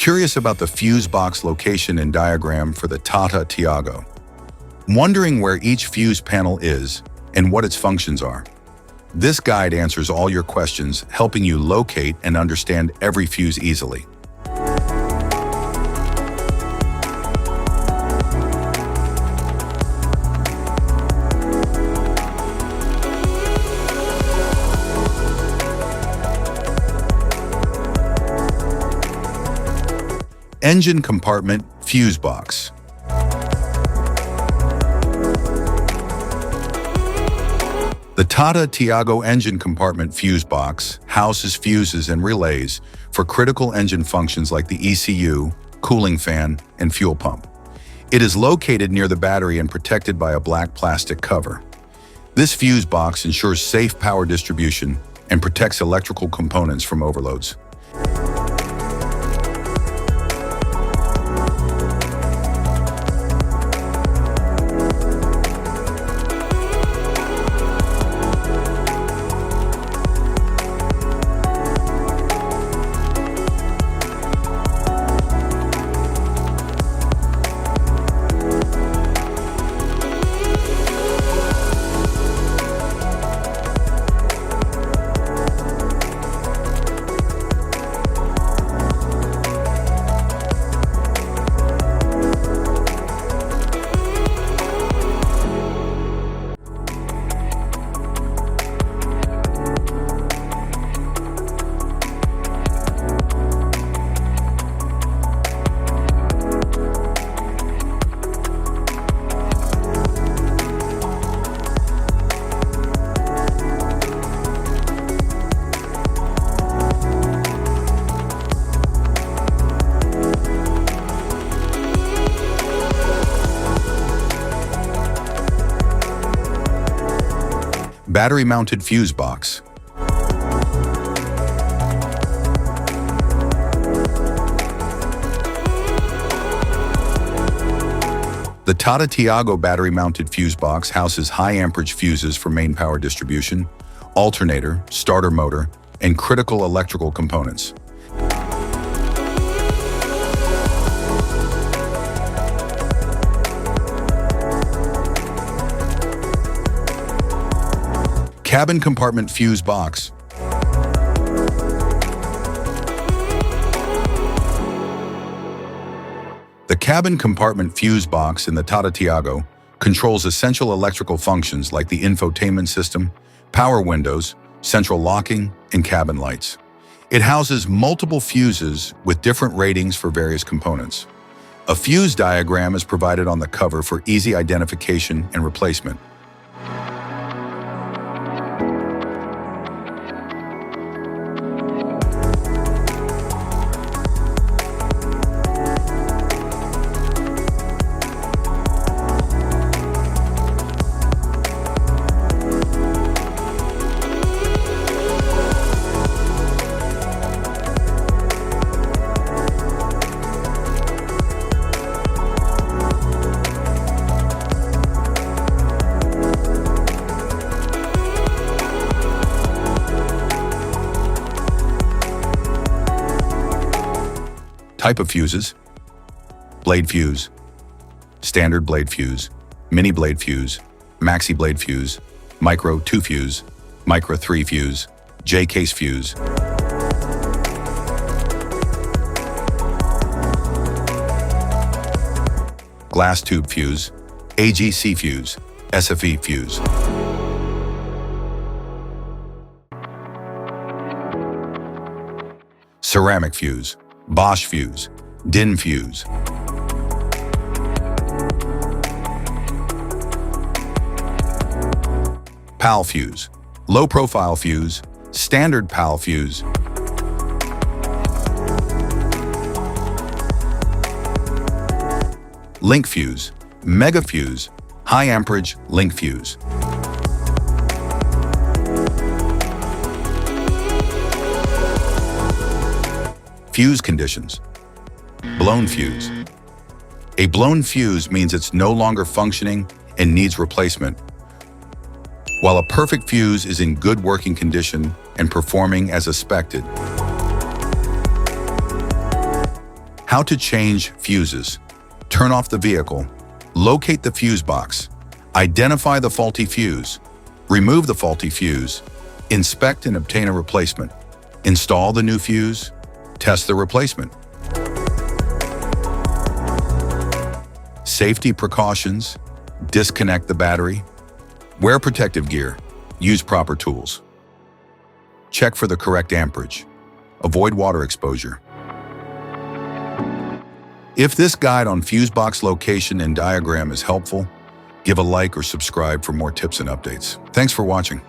Curious about the fuse box location and diagram for the Tata Tiago? Wondering where each fuse panel is and what its functions are? This guide answers all your questions, helping you locate and understand every fuse easily. Engine compartment fuse box. The Tata Tiago engine compartment fuse box houses fuses and relays for critical engine functions like the ECU, cooling fan, and fuel pump. It is located near the battery and protected by a black plastic cover. This fuse box ensures safe power distribution and protects electrical components from overloads. Battery-mounted fuse box. The Tata Tiago battery-mounted fuse box houses high-amperage fuses for main power distribution, alternator, starter motor, and critical electrical components. Cabin compartment fuse box. The cabin compartment fuse box in the Tata Tiago controls essential electrical functions like the infotainment system, power windows, central locking, and cabin lights. It houses multiple fuses with different ratings for various components. A fuse diagram is provided on the cover for easy identification and replacement. Type of fuses: blade fuse, standard blade fuse, mini blade fuse, maxi blade fuse, micro 2 fuse, micro 3 fuse, J-case fuse. Glass tube fuse, AGC fuse, SFE fuse. Ceramic fuse, Bosch fuse, DIN fuse. PAL fuse, low profile fuse, standard PAL fuse. Link fuse, mega fuse, high amperage link fuse. Fuse conditions. Blown fuse. A blown fuse means it's no longer functioning and needs replacement, while a perfect fuse is in good working condition and performing as expected. How to change fuses. Turn off the vehicle. Locate the fuse box. Identify the faulty fuse. Remove the faulty fuse. Inspect and obtain a replacement. Install the new fuse. Test the replacement. Safety precautions. Disconnect the battery. Wear protective gear. Use proper tools. Check for the correct amperage. Avoid water exposure. If this guide on fuse box location and diagram is helpful, give a like or subscribe for more tips and updates. Thanks for watching.